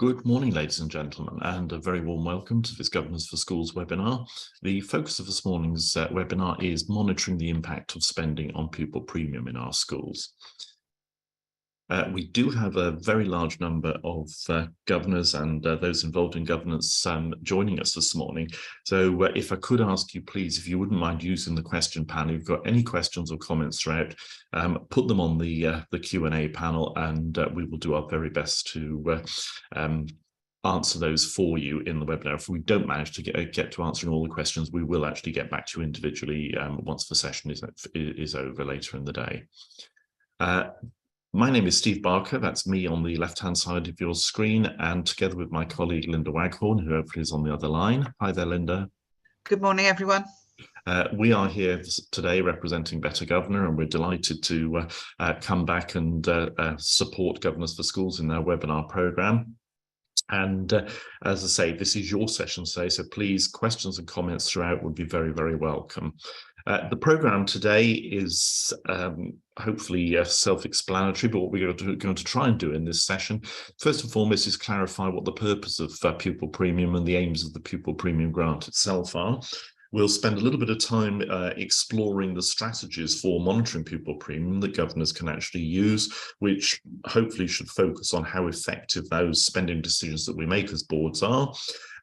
Good morning, ladies and gentlemen, and a very warm welcome to this Governors for Schools webinar. The focus of this morning's webinar is monitoring the impact of spending on pupil premium in our schools. We do have a very large number of governors and those involved in governance joining us this morning. So if I could ask you, please, if you wouldn't mind using the question panel, if you've got any questions or comments throughout, put them on the Q&A panel, and we will do our very best to answer those for you in the webinar. If we don't manage to get to answering all the questions, we will actually get back to you individually once the session is over later in the day. My name is Steve Barker, that's me on the left-hand side of your screen, and together with my colleague Linda Waghorn, who hopefully is on the other line. Hi there, Linda. Good morning, everyone. We are here today representing Better Governor, and we're delighted to come back and support Governors for Schools in their webinar programme. And as I say, this is your session today, so please, questions and comments throughout would be very, very welcome. The programme today is hopefully self-explanatory, but what we're going to try and do in this session, first and foremost, is clarify what the purpose of Pupil Premium and the aims of the Pupil Premium grant itself are. We'll spend a little bit of time exploring the strategies for monitoring pupil premium that governors can actually use, which hopefully should focus on how effective those spending decisions that we make as boards are.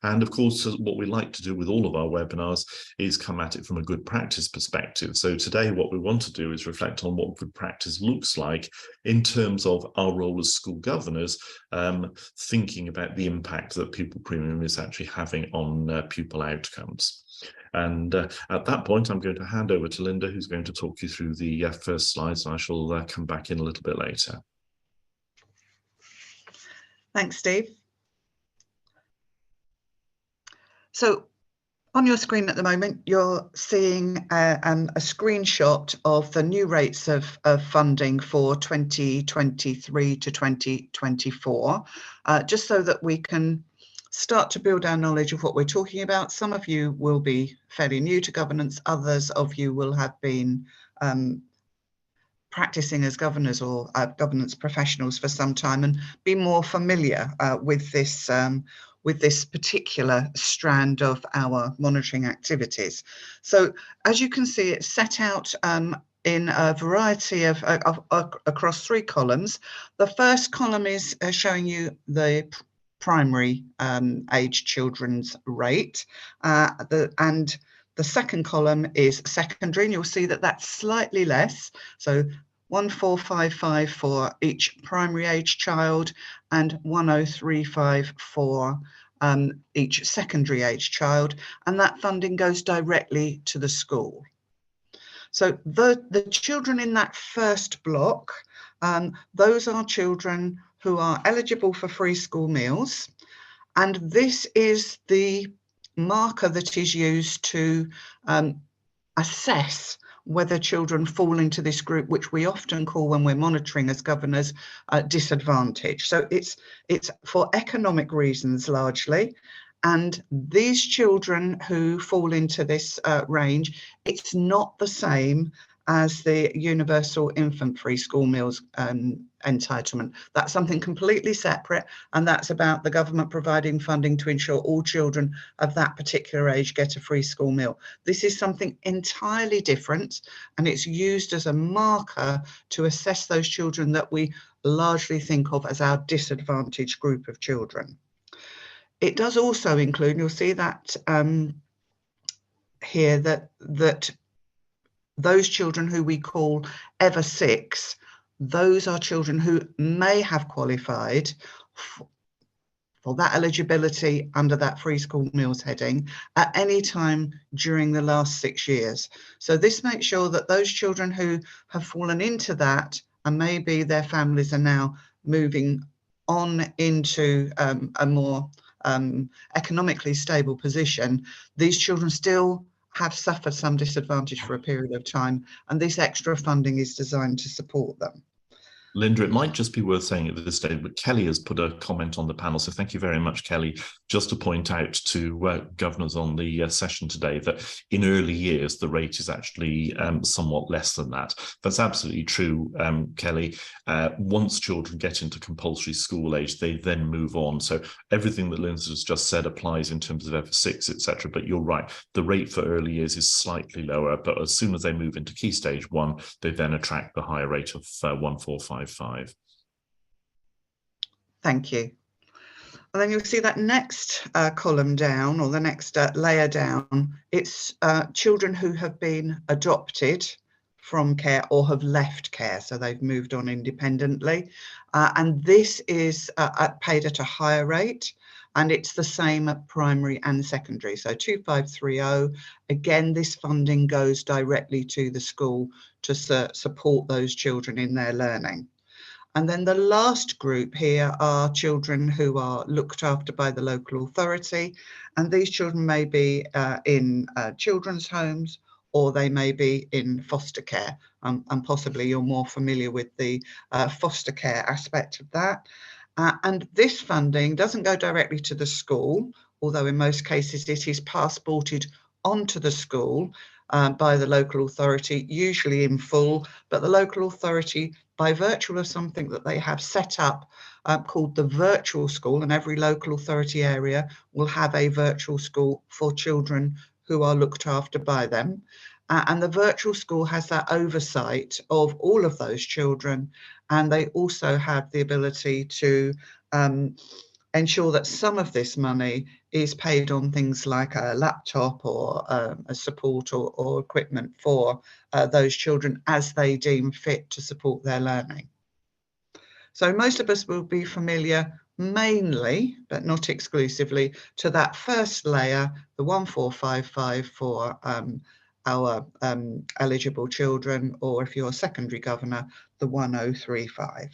And of course, what we like to do with all of our webinars is come at it from a good practice perspective. So today, what we want to do is reflect on what good practice looks like in terms of our role as school governors, thinking about the impact that pupil premium is actually having on pupil outcomes. And at that point, I'm going to hand over to Linda, who's going to talk you through the first slides, and I shall come back in a little bit later. Thanks, Steve. So on your screen at the moment, you're seeing a screenshot of the new rates of funding for 2023 to 2024, just so that we can start to build our knowledge of what we're talking about. Some of you will be fairly new to governance, others of you will have been practicing as governors or governance professionals for some time and be more familiar with this particular strand of our monitoring activities. So as you can see, it's set out in a variety of across three columns. The first column is showing you the primary age children's rate, and the second column is secondary, and you'll see that that's slightly less. So 1455 for each primary age child and 1035 for each secondary age child, and that funding goes directly to the school. So the children in that first block, those are children who are eligible for free school meals, and this is the marker that is used to assess whether children fall into this group, which we often call, when we're monitoring as governors, disadvantaged. So it's for economic reasons largely, and these children who fall into this range, it's not the same as the universal infant free school meals entitlement. That's something completely separate, and that's about the government providing funding to ensure all children of that particular age get a free school meal. This is something entirely different, and it's used as a marker to assess those children that we largely think of as our disadvantaged group of children. It does also include, and you'll see that here, that those children who we call ever six, those are children who may have qualified for that eligibility under that free school meals heading at any time during the last 6 years. So this makes sure that those children who have fallen into that, and maybe their families are now moving on into a more economically stable position, these children still have suffered some disadvantage for a period of time, and this extra funding is designed to support them. Linda, it might just be worth saying at this stage, but Kelly has put a comment on the panel. So thank you very much, Kelly. Just to point out to governors on the session today that in early years, the rate is actually somewhat less than that. That's absolutely true, Kelly. Once children get into compulsory school age, they then move on. So everything that Linda has just said applies in terms of F6, etc. But you're right, the rate for early years is slightly lower, but as soon as they move into Key Stage 1, they then attract the higher rate of 1455. Thank you. And then you'll see that next column down, or the next layer down, it's children who have been adopted from care or have left care, so they've moved on independently. And this is paid at a higher rate, and it's the same at primary and secondary. So 2530, again, this funding goes directly to the school to support those children in their learning. And then the last group here are children who are looked after by the local authority. And these children may be in children's homes, or they may be in foster care. And possibly you're more familiar with the foster care aspect of that. And this funding doesn't go directly to the school, although in most cases it is passported onto the school by the local authority, usually in full, but the local authority, by virtue of something that they have set up called the virtual school, and every local authority area will have a virtual school for children who are looked after by them. And the virtual school has that oversight of all of those children, and they also have the ability to ensure that some of this money is paid on things like a laptop or a support or equipment for those children as they deem fit to support their learning. So most of us will be familiar mainly, but not exclusively, to that first layer, the 1455 for our eligible children, or if you're a secondary governor, the 1035.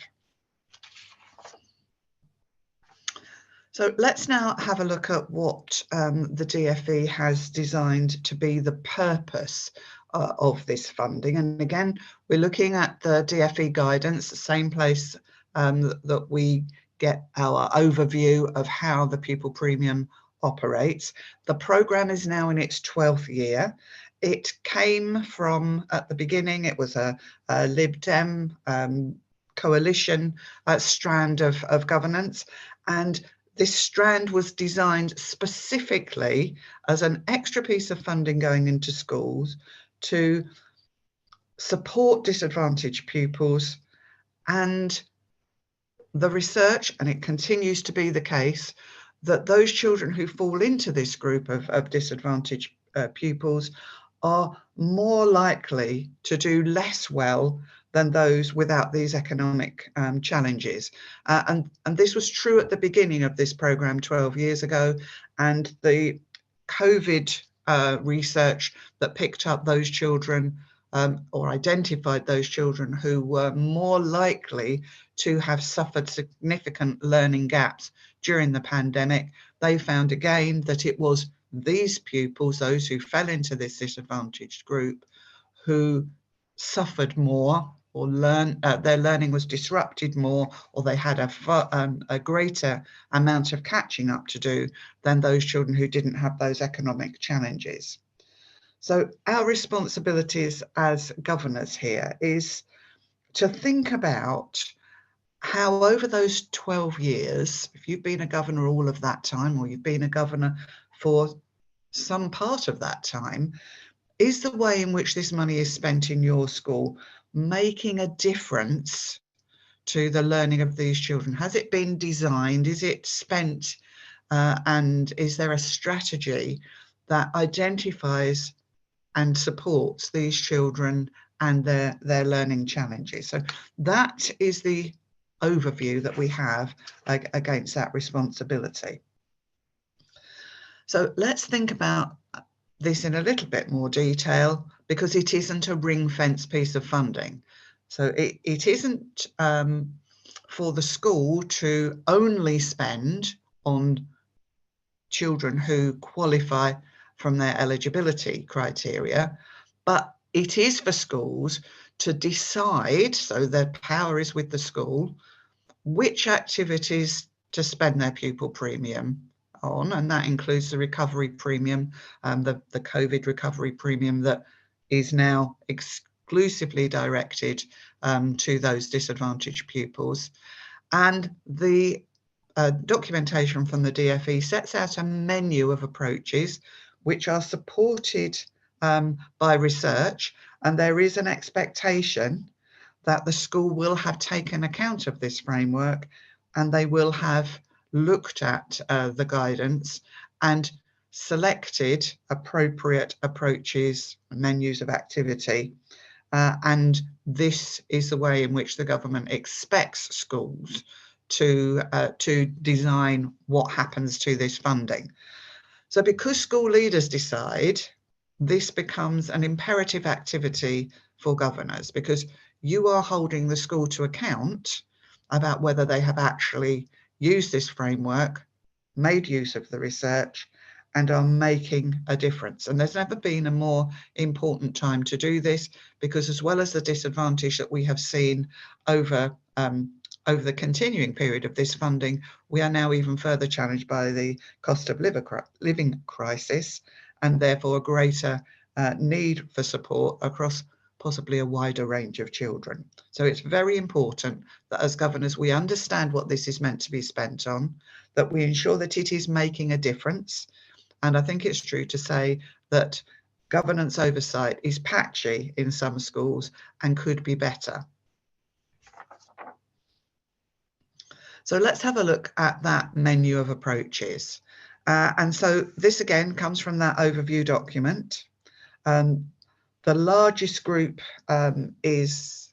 So let's now have a look at what the DfE has designed to be the purpose of this funding. And again, we're looking at the DfE guidance, the same place that we get our overview of how the Pupil Premium operates. The programme is now in its 12th year. It came from, at the beginning, it was a Lib Dem coalition strand of governance, and this strand was designed specifically as an extra piece of funding going into schools to support disadvantaged pupils. And the research, and it continues to be the case, that those children who fall into this group of disadvantaged pupils are more likely to do less well than those without these economic challenges. And this was true at the beginning of this programme 12 years ago, and the COVID research that picked up those children or identified those children who were more likely to have suffered significant learning gaps during the pandemic, they found again that it was these pupils, those who fell into this disadvantaged group, who suffered more, or their learning was disrupted more, or they had a greater amount of catching up to do than those children who didn't have those economic challenges. So our responsibilities as governors here is to think about how over those 12 years, if you've been a governor all of that time, or you've been a governor for some part of that time, is the way in which this money is spent in your school making a difference to the learning of these children? Has it been designed? Is it spent? And is there a strategy that identifies and supports these children and their learning challenges? So that is the overview that we have against that responsibility. So let's think about this in a little bit more detail, because it isn't a ring-fence piece of funding. So it isn't for the school to only spend on children who qualify from their eligibility criteria, but it is for schools to decide, so their power is with the school, which activities to spend their pupil premium on, and that includes the recovery premium, the COVID recovery premium that is now exclusively directed to those disadvantaged pupils. And the documentation from the DfE sets out a menu of approaches which are supported by research, and there is an expectation that the school will have taken account of this framework and they will have looked at the guidance and selected appropriate approaches, menus of activity. And this is the way in which the government expects schools to design what happens to this funding. So because school leaders decide, this becomes an imperative activity for governors, because you are holding the school to account about whether they have actually used this framework, made use of the research, and are making a difference. And there's never been a more important time to do this, because as well as the disadvantage that we have seen over the continuing period of this funding, we are now even further challenged by the cost of living crisis, and therefore a greater need for support across possibly a wider range of children. So it's very important that as governors, we understand what this is meant to be spent on, that we ensure that it is making a difference. And I think it's true to say that governance oversight is patchy in some schools and could be better. So let's have a look at that menu of approaches. And so this again comes from that overview document. The largest group is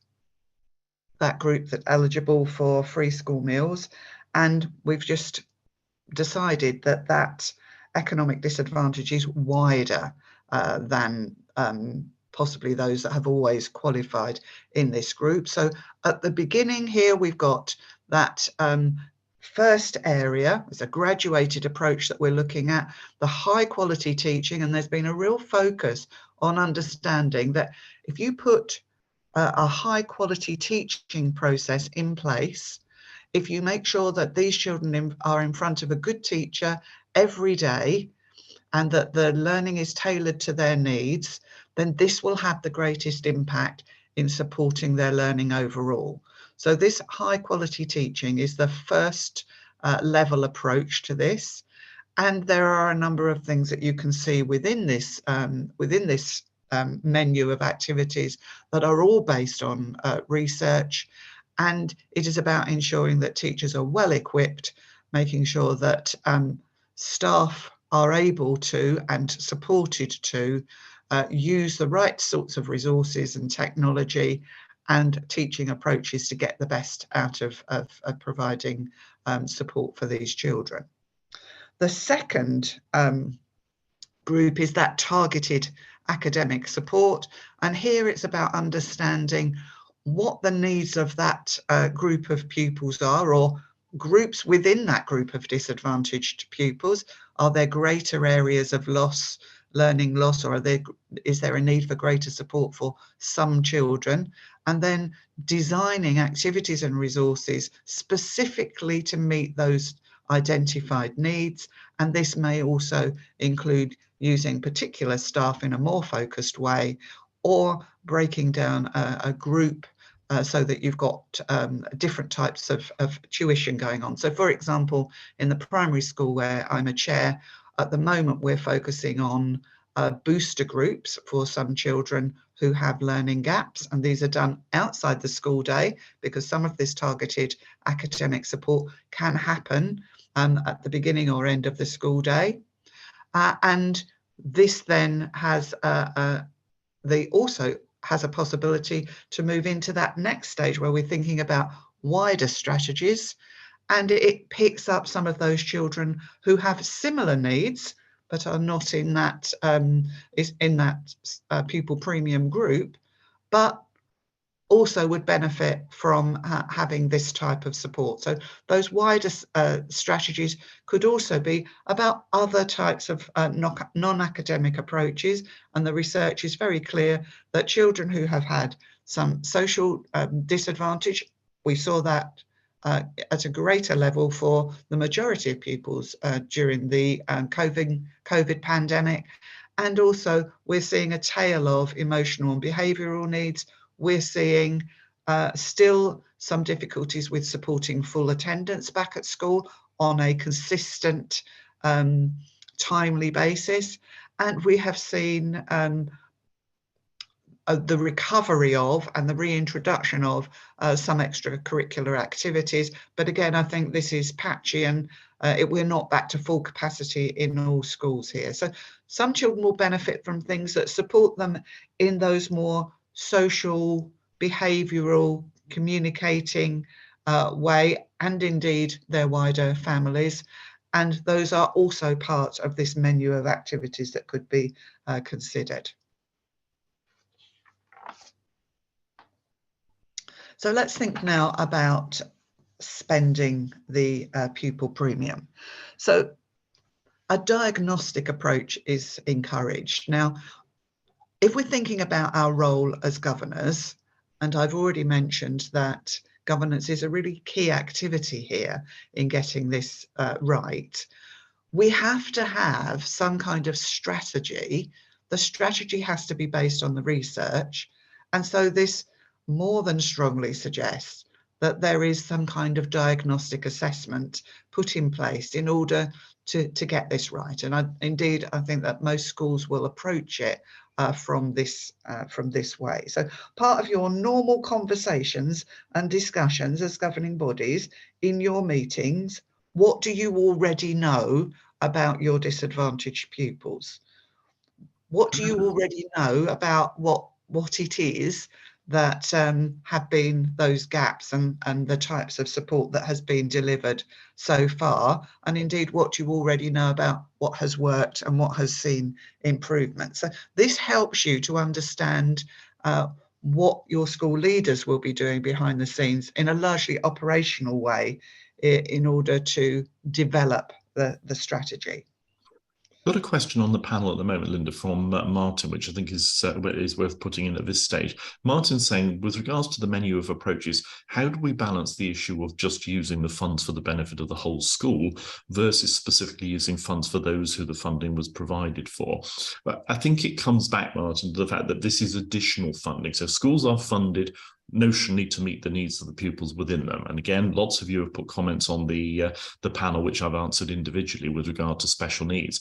that group that's eligible for free school meals. And we've just decided that that economic disadvantage is wider than possibly those that have always qualified in this group. So at the beginning here, we've got that first area. It's a graduated approach that we're looking at, the high quality teaching, and there's been a real focus on understanding that if you put a high quality teaching process in place, if you make sure that these children are in front of a good teacher every day and that the learning is tailored to their needs, then this will have the greatest impact in supporting their learning overall. So this high quality teaching is the first level approach to this. And there are a number of things that you can see within this menu of activities that are all based on research. And it is about ensuring that teachers are well equipped, making sure that staff are able to and supported to use the right sorts of resources and technology and teaching approaches to get the best out of providing support for these children. The second group is that targeted academic support. And here it's about understanding what the needs of that group of pupils are, or groups within that group of disadvantaged pupils. Are there greater areas of loss, learning loss, or is there a need for greater support for some children? And then designing activities and resources specifically to meet those identified needs. And this may also include using particular staff in a more focused way, or breaking down a group so that you've got different types of tuition going on. So for example, in the primary school where I'm a chair, at the moment we're focusing on booster groups for some children who have learning gaps, and these are done outside the school day because some of this targeted academic support can happen at the beginning or end of the school day. And this then has also has a possibility to move into that next stage where we're thinking about wider strategies, and it picks up some of those children who have similar needs but are not in that pupil premium group, but also would benefit from having this type of support. So those wider strategies could also be about other types of non-academic approaches, and the research is very clear that children who have had some social disadvantage. We saw that at a greater level for the majority of pupils during the COVID pandemic. And also we're seeing a tale of emotional and behavioural needs. We're seeing still some difficulties with supporting full attendance back at school on a consistent, timely basis. And we have seen the recovery of and the reintroduction of some extracurricular activities. But again, I think this is patchy, and we're not back to full capacity in all schools here. So some children will benefit from things that support them in those more social, behavioural, communicating way, and indeed their wider families. And those are also part of this menu of activities that could be considered. So let's think now about spending the pupil premium. So a diagnostic approach is encouraged. Now, if we're thinking about our role as governors, and I've already mentioned that governance is a really key activity here in getting this right, we have to have some kind of strategy. The strategy has to be based on the research. And so this more than strongly suggests that there is some kind of diagnostic assessment put in place in order to get this right. And indeed, I think that most schools will approach it from this way. So part of your normal conversations and discussions as governing bodies in your meetings, what do you already know about your disadvantaged pupils? What do you already know about what it is that have been those gaps and the types of support that has been delivered so far? And indeed, what you already know about what has worked and what has seen improvement. So this helps you to understand what your school leaders will be doing behind the scenes in a largely operational way in order to develop the strategy. Got a question on the panel at the moment, Linda, from Martin, which I think is worth putting in at this stage. Martin's saying, with regards to the menu of approaches, how do we balance the issue of just using the funds for the benefit of the whole school versus specifically using funds for those who the funding was provided for? But I think it comes back, Martin, to the fact that this is additional funding. So schools are funded notionally to meet the needs of the pupils within them. And again, lots of you have put comments on the panel, which I've answered individually with regard to special needs.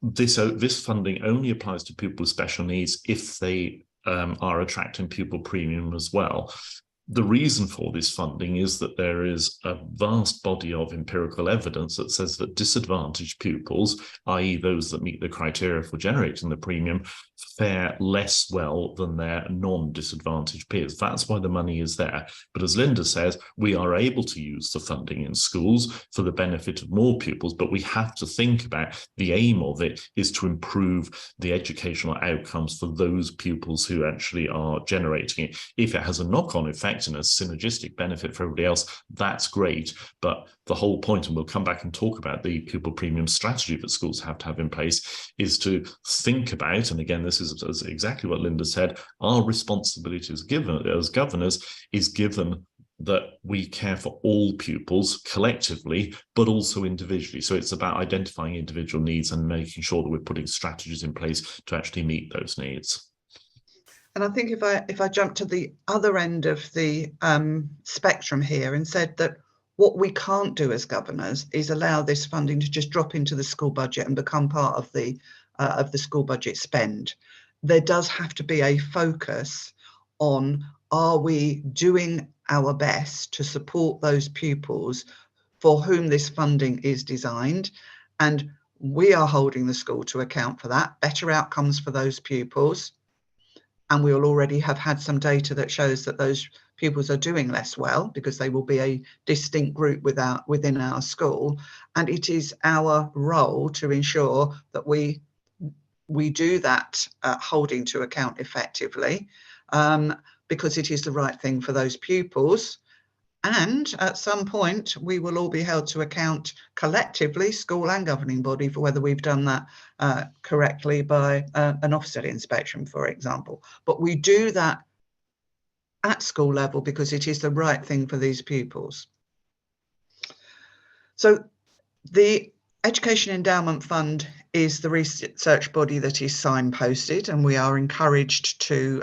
This funding only applies to pupils with special needs if they are attracting pupil premium as well. The reason for this funding is that there is a vast body of empirical evidence that says that disadvantaged pupils, i.e. those that meet the criteria for generating the premium, fare less well than their non-disadvantaged peers. That's why the money is there. But as Linda says, we are able to use the funding in schools for the benefit of more pupils, but we have to think about the aim of it is to improve the educational outcomes for those pupils who actually are generating it. If it has a knock-on effect and a synergistic benefit for everybody else, that's great. But the whole point, and we'll come back and talk about the pupil premium strategy that schools have to have in place, is to think about, and again, this is exactly what Linda said, our responsibility as governors is given that we care for all pupils collectively, but also individually. So it's about identifying individual needs and making sure that we're putting strategies in place to actually meet those needs. And I think if I jump to the other end of the spectrum here and said that what we can't do as governors is allow this funding to just drop into the school budget and become part of the school budget spend. There does have to be a focus on, are we doing our best to support those pupils for whom this funding is designed? And we are holding the school to account for that, better outcomes for those pupils. And we will already have had some data that shows that those pupils are doing less well because they will be a distinct group within our school. And it is our role to ensure that we do that holding to account effectively, because it is the right thing for those pupils. And at some point, we will all be held to account collectively, school and governing body, for whether we've done that correctly by an Ofsted inspection, for example. But we do that at school level because it is the right thing for these pupils. So the Education Endowment Fund is the research body that is signposted, and we are encouraged to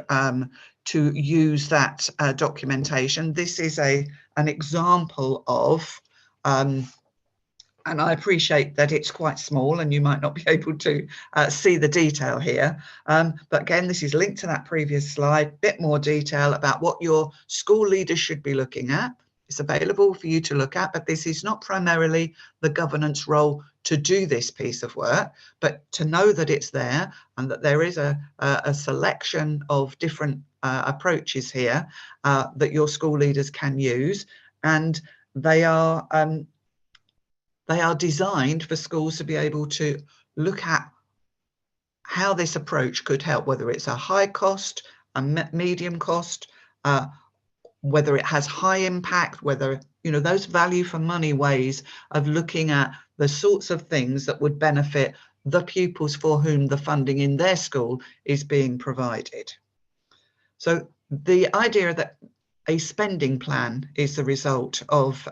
use that documentation. This is an example of, and I appreciate that it's quite small and you might not be able to see the detail here. But again, this is linked to that previous slide, bit more detail about what your school leaders should be looking at. It's available for you to look at, but this is not primarily the governance role to do this piece of work, but to know that it's there and that there is a selection of different approaches here that your school leaders can use, and they are designed for schools to be able to look at how this approach could help, whether it's a high cost, a medium cost, whether it has high impact, whether, you know, those value for money ways of looking at the sorts of things that would benefit the pupils for whom the funding in their school is being provided. So the idea that a spending plan is the result of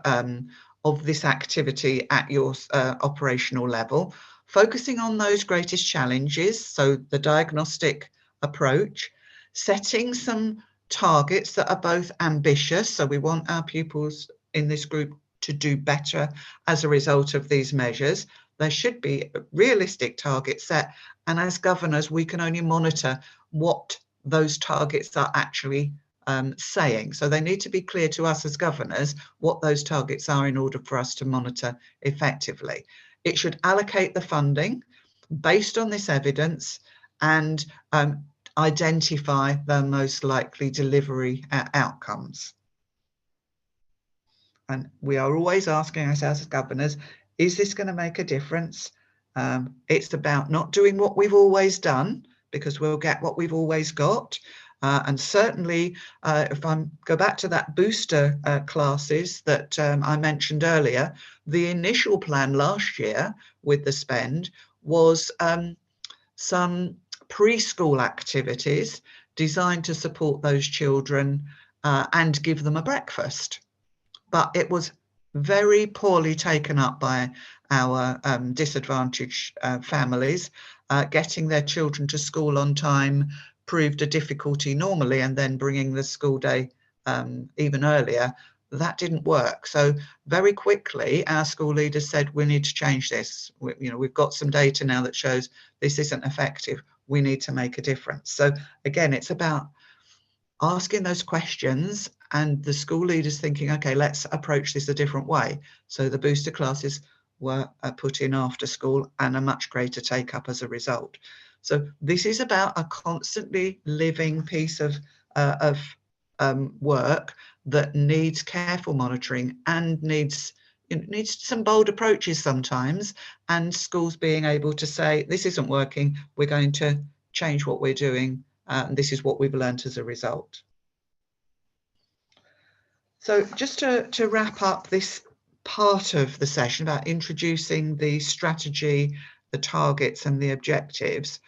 this activity at your operational level, focusing on those greatest challenges, so the diagnostic approach, setting some targets that are both ambitious, so we want our pupils in this group to do better as a result of these measures. There should be realistic targets set, and as governors we can only monitor what those targets are actually saying. So they need to be clear to us as governors what those targets are in order for us to monitor effectively. It should allocate the funding based on this evidence and identify the most likely delivery outcomes. And we are always asking ourselves as governors, is this going to make a difference? It's about not doing what we've always done, because we'll get what we've always got. And certainly, if I go back to that booster classes that I mentioned earlier, the initial plan last year with the spend was some preschool activities designed to support those children and give them a breakfast. But it was very poorly taken up by our disadvantaged families. Getting their children to school on time proved a difficulty normally, and then bringing the school day even earlier, that didn't work. So very quickly our school leaders said, we need to change this. We've got some data now that shows this isn't effective. We need to make a difference. So again, it's about asking those questions and the school leaders thinking, okay, let's approach this a different way. So the booster classes were put in after school, and a much greater take up as a result. So this is about a constantly living piece of work that needs careful monitoring and needs some bold approaches sometimes, and schools being able to say, this isn't working, we're going to change what we're doing, and this is what we've learned as a result. So just to wrap up this part of the session about introducing the strategy, the targets and the objectives,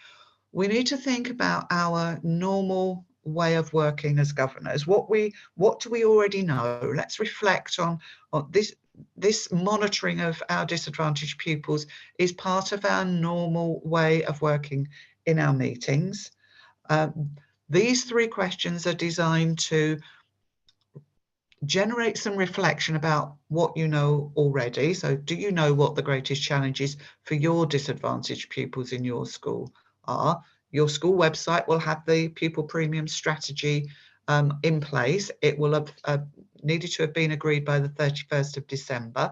we need to think about our normal way of working as governors. What do we already know? Let's reflect on this monitoring of our disadvantaged pupils is part of our normal way of working in our meetings. These three questions are designed to generate some reflection about what you know already. So do you know what the greatest challenges for your disadvantaged pupils in your school are? Your school website will have the Pupil Premium Strategy in place. It will have needed to have been agreed by the 31st of December.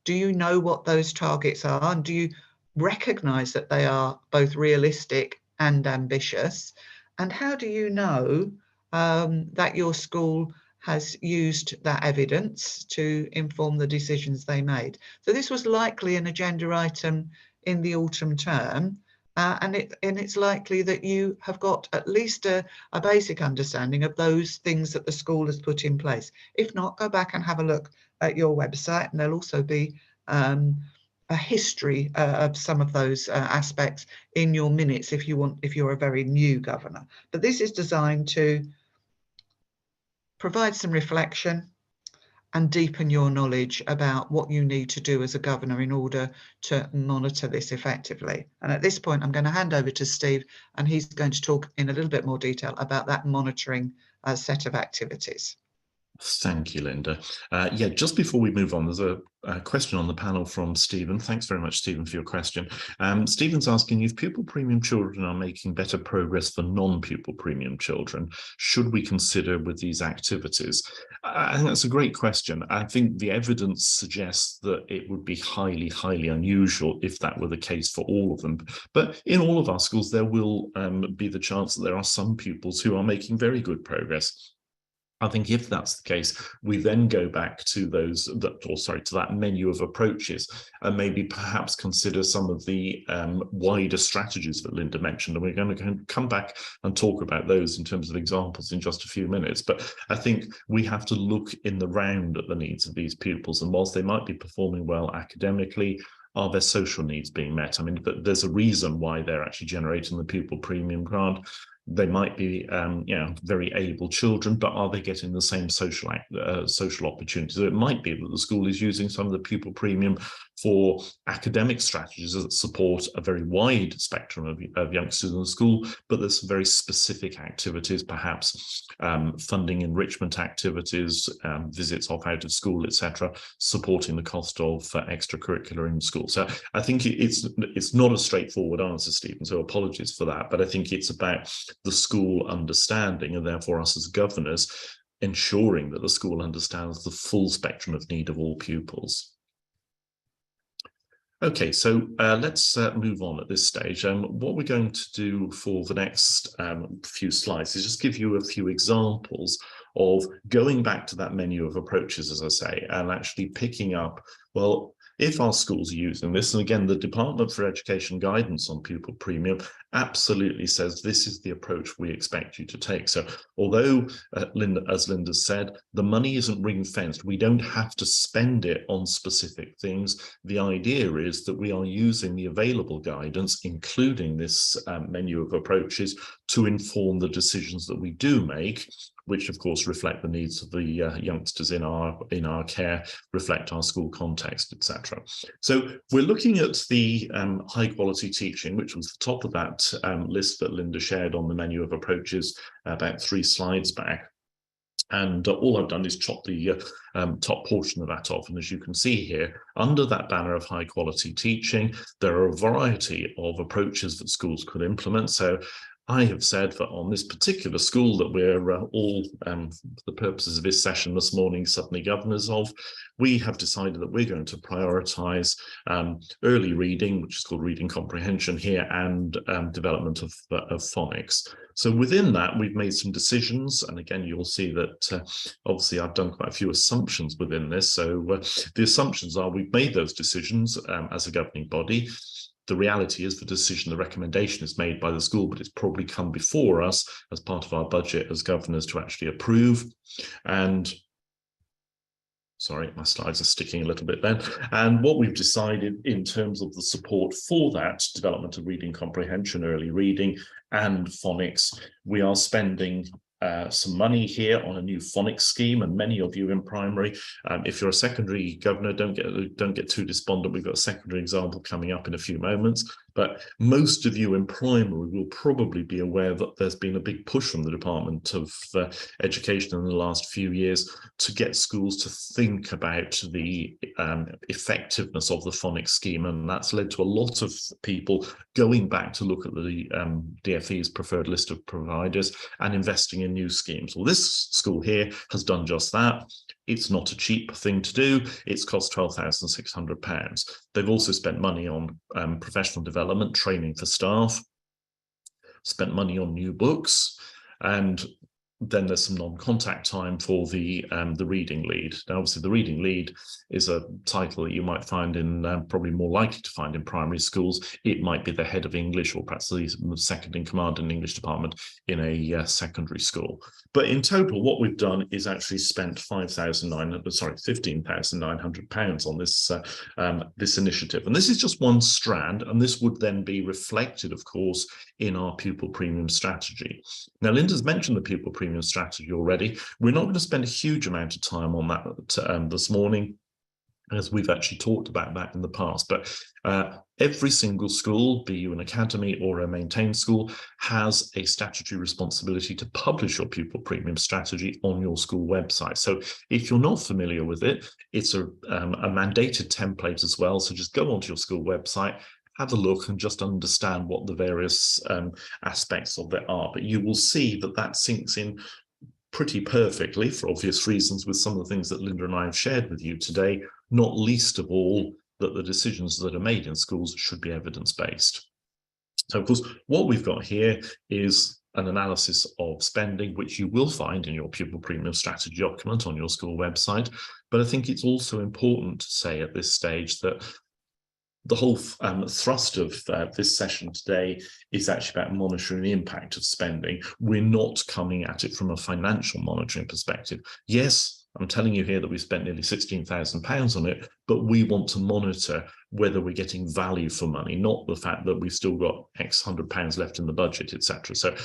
Do you know what those targets are? And do you recognise that they are both realistic and ambitious? And how do you know that your school has used that evidence to inform the decisions they made? So this was likely an agenda item in the autumn term, and it's likely that you have got at least a basic understanding of those things that the school has put in place. If not, go back and have a look at your website, and there'll also be a history of some of those aspects in your minutes if you're a very new governor. But this is designed to provide some reflection and deepen your knowledge about what you need to do as a governor in order to monitor this effectively. And at this point, I'm going to hand over to Steve, and he's going to talk in a little bit more detail about that monitoring set of activities. Thank you, Linda. Yeah, just before we move on, there's a question on the panel from Stephen. Thanks very much, Stephen, for your question. Stephen's asking, if pupil premium children are making better progress for non-pupil premium children, should we consider with these activities? I think that's a great question. I think the evidence suggests that it would be highly, highly unusual if that were the case for all of them. But in all of our schools, there will be the chance that there are some pupils who are making very good progress. I think if that's the case, we then go back to to that menu of approaches and maybe perhaps consider some of the wider strategies that Linda mentioned. And we're going to come back and talk about those in terms of examples in just a few minutes. But I think we have to look in the round at the needs of these pupils. And whilst they might be performing well academically, are their social needs being met? I mean, there's a reason why they're actually generating the pupil premium grant. They might be, very able children, but are they getting the same social opportunities? So it might be that the school is using some of the pupil premium for academic strategies that support a very wide spectrum of youngsters in the school, but there's some very specific activities, perhaps funding enrichment activities, visits off out of school, etc., supporting the cost of extracurricular in school. So I think it's not a straightforward answer, Stephen, so apologies for that, but I think it's about the school understanding, and therefore us as governors ensuring that the school understands the full spectrum of need of all pupils. Okay, so let's move on at this stage. What we're going to do for the next few slides is just give you a few examples of going back to that menu of approaches, as I say, and actually picking up, well, if our schools are using this, and again, the Department for Education guidance on pupil premium absolutely says this is the approach we expect you to take. So although, as Linda said, the money isn't ring-fenced, we don't have to spend it on specific things. The idea is that we are using the available guidance, including this menu of approaches, to inform the decisions that we do make, which of course reflect the needs of the youngsters in our care, reflect our school context, etc. So we're looking at the high quality teaching, which was the top of that list that Linda shared on the menu of approaches about 3 slides back. And all I've done is chop the top portion of that off. And as you can see here, under that banner of high quality teaching, there are a variety of approaches that schools could implement. So I have said that on this particular school that we're all, for the purposes of this session this morning, suddenly governors of, we have decided that we're going to prioritise early reading, which is called reading comprehension here, and development of phonics. So within that, we've made some decisions. And again, you'll see that obviously I've done quite a few assumptions within this. So the assumptions are we've made those decisions as a governing body. The reality is the decision, the recommendation is made by the school, but it's probably come before us as part of our budget as governors to actually approve. And sorry, my slides are sticking a little bit then. And what we've decided in terms of the support for that development of reading comprehension, early reading and phonics, we are spending some money here on a new phonics scheme, and many of you in primary, if you're a secondary governor, don't get too despondent. We've got a secondary example coming up in a few moments, but most of you in primary will probably be aware that there's been a big push from the Department of Education in the last few years to get schools to think about the effectiveness of the phonics scheme, and that's led to a lot of people going back to look at the DfE's preferred list of providers and investing in new schemes. Well, this school here has done just that. It's not a cheap thing to do. It's cost £12,600. They've also spent money on professional development, training for staff, spent money on new books, and then there's some non-contact time for the reading lead. Now, obviously, the reading lead is a title that you might find in, probably more likely to find in primary schools. It might be the head of English or perhaps the second in command in English department in a secondary school. But in total, what we've done is actually spent £15,900 on this this initiative. And this is just one strand, and this would then be reflected, of course, in our pupil premium strategy. Now, Linda's mentioned the pupil premium Premium Strategy already. We're not going to spend a huge amount of time on that this morning, as we've actually talked about that in the past, but every single school, be you an academy or a maintained school, has a statutory responsibility to publish your Pupil Premium Strategy on your school website. So if you're not familiar with it, it's a mandated template as well. So just go onto your school website, have a look and just understand what the various aspects of it are. But you will see that that sinks in pretty perfectly, for obvious reasons, with some of the things that Linda and I have shared with you today, not least of all that the decisions that are made in schools should be evidence-based. So, of course, what we've got here is an analysis of spending, which you will find in your Pupil Premium Strategy document on your school website. But I think it's also important to say at this stage that the whole thrust of this session today is actually about monitoring the impact of spending. We're not coming at it from a financial monitoring perspective. Yes, I'm telling you here that we've spent nearly £16,000 on it, but we want to monitor whether we're getting value for money, not the fact that we've still got X £100 left in the budget, etc. So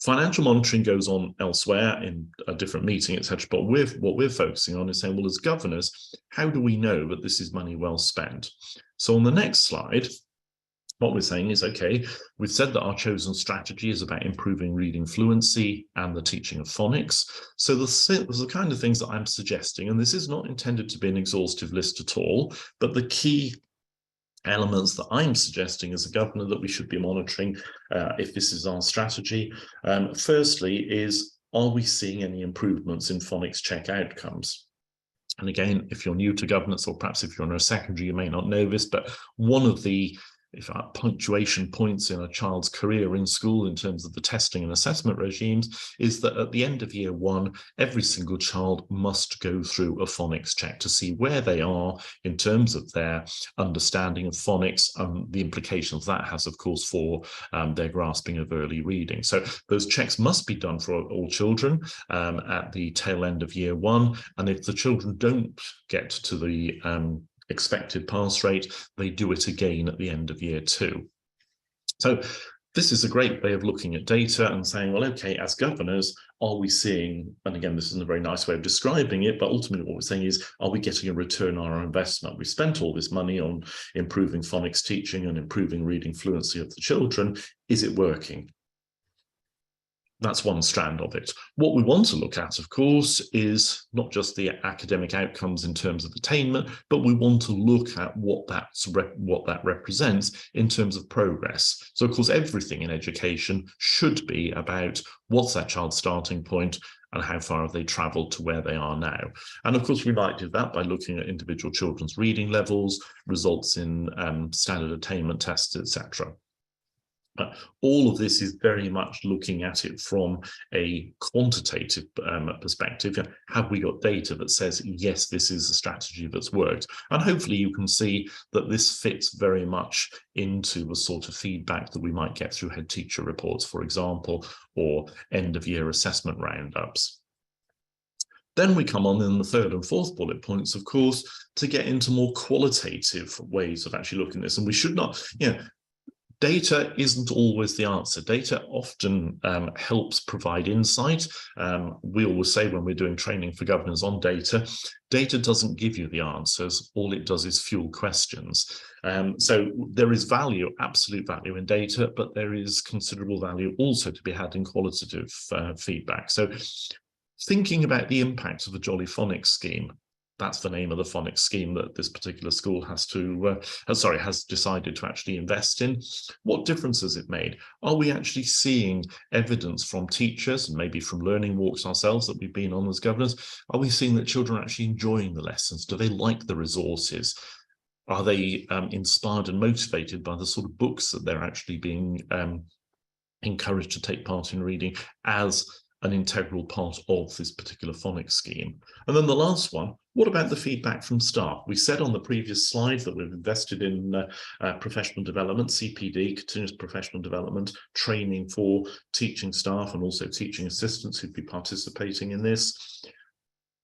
financial monitoring goes on elsewhere in a different meeting, etc. But what we're focusing on is saying, well, as governors, how do we know that this is money well spent? So on the next slide, what we're saying is, okay, we've said that our chosen strategy is about improving reading fluency and the teaching of phonics. So there's the kind of things that I'm suggesting, and this is not intended to be an exhaustive list at all, but the key elements that I'm suggesting as a governor that we should be monitoring if this is our strategy. Firstly is, are we seeing any improvements in phonics check outcomes? And again, if you're new to governance, or perhaps if you're in a secondary, you may not know this, but one of the punctuation points in a child's career in school in terms of the testing and assessment regimes is that at the end of year one, every single child must go through a phonics check to see where they are in terms of their understanding of phonics, the implications that has, of course, for their grasping of early reading. So those checks must be done for all children at the tail end of year one. And if the children don't get to the expected pass rate, they do it again at the end of year two. So this is a great way of looking at data and saying, well, okay, as governors, are we seeing, and again, this isn't a very nice way of describing it, but ultimately what we're saying is, are we getting a return on our investment? We spent all this money on improving phonics teaching and improving reading fluency of the children. Is it working? That's one strand of it. What we want to look at, of course, is not just the academic outcomes in terms of attainment, but we want to look at what that represents in terms of progress. So, of course, everything in education should be about what's that child's starting point and how far have they travelled to where they are now. And of course, we might do that by looking at individual children's reading levels, results in standard attainment tests, etc. All of this is very much looking at it from a quantitative perspective. Have we got data that says, yes, this is a strategy that's worked? And hopefully you can see that this fits very much into the sort of feedback that we might get through head teacher reports, for example, or end of year assessment roundups. Then we come on in the third and fourth bullet points, of course, to get into more qualitative ways of actually looking at this. And we should not, data isn't always the answer. Data often helps provide insight. We always say when we're doing training for governors on data, data doesn't give you the answers. All it does is fuel questions. So there is value, absolute value in data, but there is considerable value also to be had in qualitative feedback. So thinking about the impact of the Jolly Phonics scheme, that's the name of the phonics scheme that this particular school has decided to actually invest in. What difference has it made? Are we actually seeing evidence from teachers and maybe from learning walks ourselves that we've been on as governors? Are we seeing that children are actually enjoying the lessons? Do they like the resources? Are they inspired and motivated by the sort of books that they're actually being encouraged to take part in reading as an integral part of this particular phonics scheme? And then the last one, what about the feedback from staff? We said on the previous slide that we've invested in professional development, CPD, continuous professional development, training for teaching staff and also teaching assistants who'd be participating in this.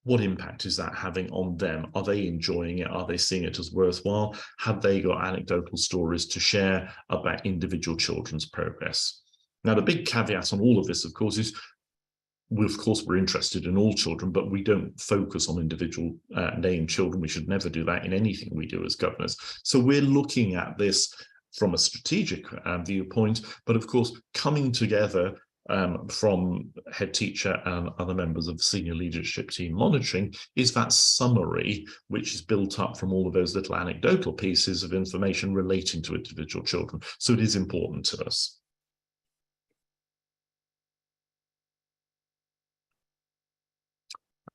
What impact is that having on them? Are they enjoying it? Are they seeing it as worthwhile? Have they got anecdotal stories to share about individual children's progress? Now, the big caveat on all of this, of course, is of course, we're interested in all children, but we don't focus on individual named children. We should never do that in anything we do as governors. So we're looking at this from a strategic viewpoint, but of course, coming together from head teacher and other members of the senior leadership team monitoring is that summary, which is built up from all of those little anecdotal pieces of information relating to individual children. So it is important to us.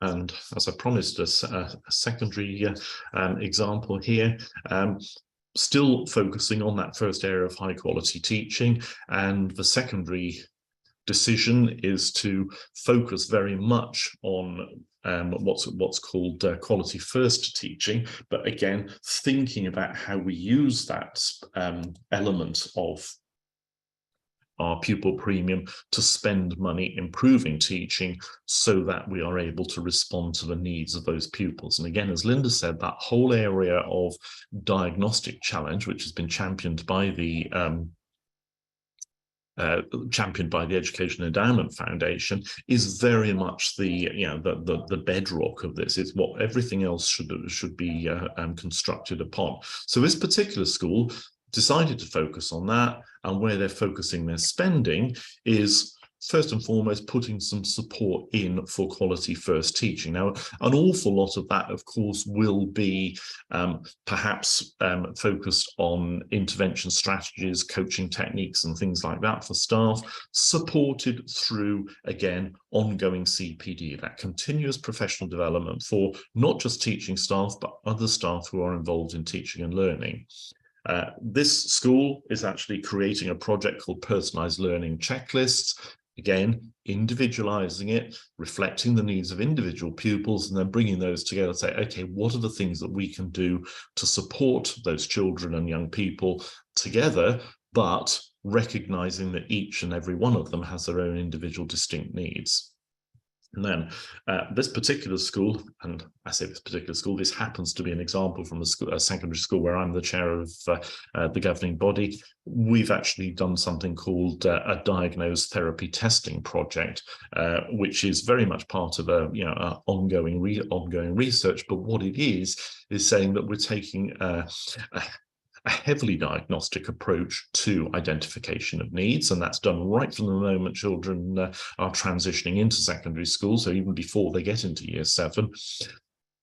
And as I promised us, a secondary example here, still focusing on that first area of high quality teaching, and the secondary decision is to focus very much on what's called quality first teaching, but again, thinking about how we use that element of our pupil premium to spend money improving teaching so that we are able to respond to the needs of those pupils. And again, as Linda said, that whole area of diagnostic challenge, which has been championed by the Education Endowment Foundation, is very much the bedrock of this. It's what everything else should be constructed upon. So this particular school decided to focus on that, and where they're focusing their spending is first and foremost putting some support in for quality first teaching. Now, an awful lot of that, of course, will be perhaps focused on intervention strategies, coaching techniques and things like that for staff, supported through, again, ongoing CPD, that continuous professional development for not just teaching staff, but other staff who are involved in teaching and learning. This school is actually creating a project called Personalized Learning Checklists, again, individualizing it, reflecting the needs of individual pupils, and then bringing those together and say, okay, what are the things that we can do to support those children and young people together, but recognizing that each and every one of them has their own individual distinct needs. And then this particular school, and I say this particular school, this happens to be an example from a secondary school where I'm the chair of the governing body. We've actually done something called a diagnosed therapy testing project, which is very much part of a ongoing research. But what it is saying that we're taking a heavily diagnostic approach to identification of needs, and that's done right from the moment children are transitioning into secondary school, so even before they get into year 7.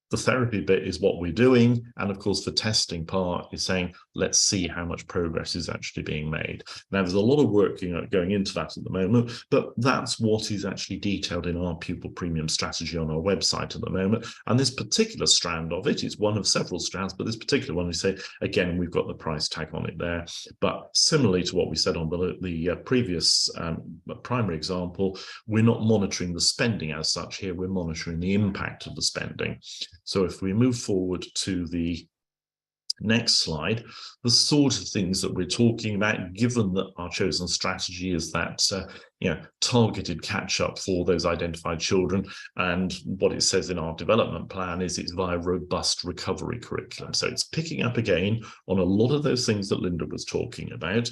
The therapy bit is what we're doing, and of course the testing part is saying, let's see how much progress is actually being made. Now, there's a lot of work going into that at the moment, but that's what is actually detailed in our Pupil Premium Strategy on our website at the moment. And this particular strand of it is one of several strands, but this particular one, we say, again, we've got the price tag on it there. But similarly to what we said on the previous primary example, we're not monitoring the spending as such here, we're monitoring the impact of the spending. So if we move forward to the next slide, the sort of things that we're talking about, given that our chosen strategy is that targeted catch-up for those identified children, and what it says in our development plan is it's via robust recovery curriculum. So it's picking up again on a lot of those things that Linda was talking about.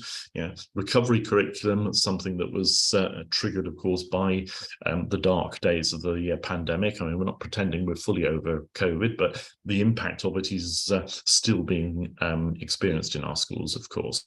Recovery curriculum, something that was triggered, of course, by the dark days of the pandemic. I mean, we're not pretending we're fully over COVID, but the impact of it is still being experienced in our schools, of course.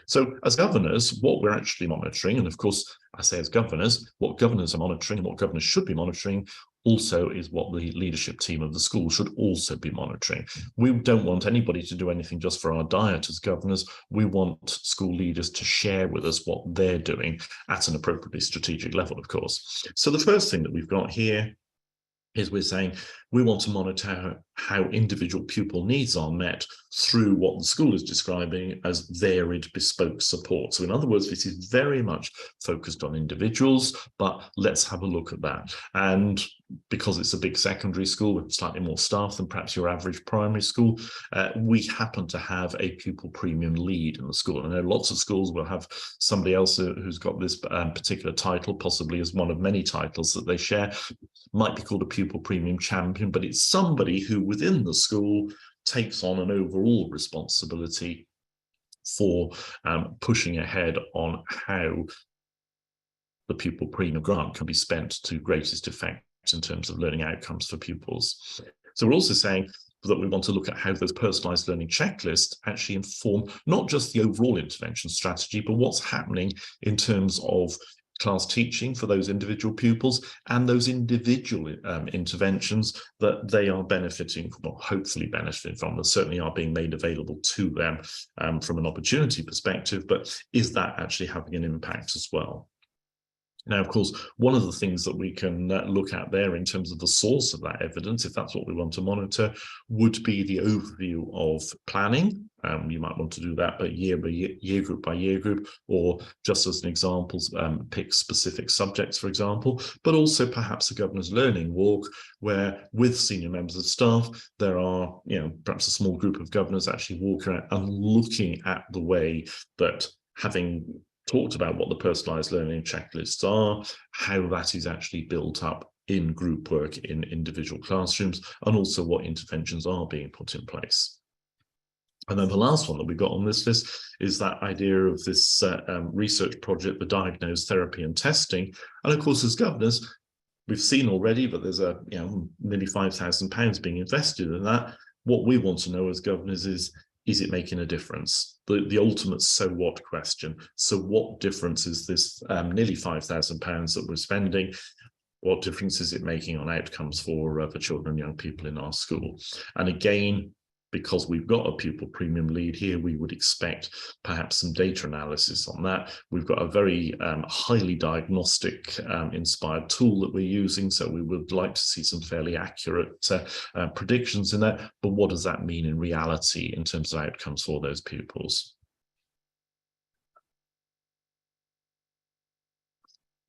So as governors, what we're actually monitoring, and of course, I say as governors, what governors are monitoring and what governors should be monitoring also is what the leadership team of the school should also be monitoring. We don't want anybody to do anything just for our diet as governors. We want school leaders to share with us what they're doing at an appropriately strategic level, of course. So the first thing that we've got here is we're saying we want to monitor how individual pupil needs are met through what the school is describing as varied bespoke support. So in other words, this is very much focused on individuals, but let's have a look at that. And because it's a big secondary school with slightly more staff than perhaps your average primary school, we happen to have a pupil premium lead in the school. I know lots of schools will have somebody else who's got this particular title, possibly as one of many titles that they share, might be called a pupil premium champion, but it's somebody who within the school takes on an overall responsibility for pushing ahead on how the Pupil Premium grant can be spent to greatest effect in terms of learning outcomes for pupils. So we're also saying that we want to look at how those personalised learning checklists actually inform not just the overall intervention strategy, but what's happening in terms of class teaching for those individual pupils and those individual interventions that they are benefiting from, or hopefully benefiting from, that certainly are being made available to them from an opportunity perspective, but is that actually having an impact as well? Now, of course, one of the things that we can look at there in terms of the source of that evidence, if that's what we want to monitor, would be the overview of planning. You might want to do that by year group by year group, or just as an example, pick specific subjects, for example, but also perhaps a governor's learning walk where with senior members of staff, there are, perhaps a small group of governors actually walking around and looking at the way that, having talked about what the personalised learning checklists are, how that is actually built up in group work in individual classrooms, and also what interventions are being put in place. And then the last one that we've got on this list is that idea of this research project, the Diagnose, Therapy and Testing. And of course, as governors, we've seen already that there's nearly £5,000 being invested in that. What we want to know as governors is it making a difference? The ultimate so what question. So what difference is this nearly £5,000 that we're spending? What difference is it making on outcomes for children and young people in our school? And again, because we've got a pupil premium lead here, we would expect perhaps some data analysis on that. We've got a very highly diagnostic inspired tool that we're using, so we would like to see some fairly accurate predictions in that. But what does that mean in reality in terms of outcomes for those pupils?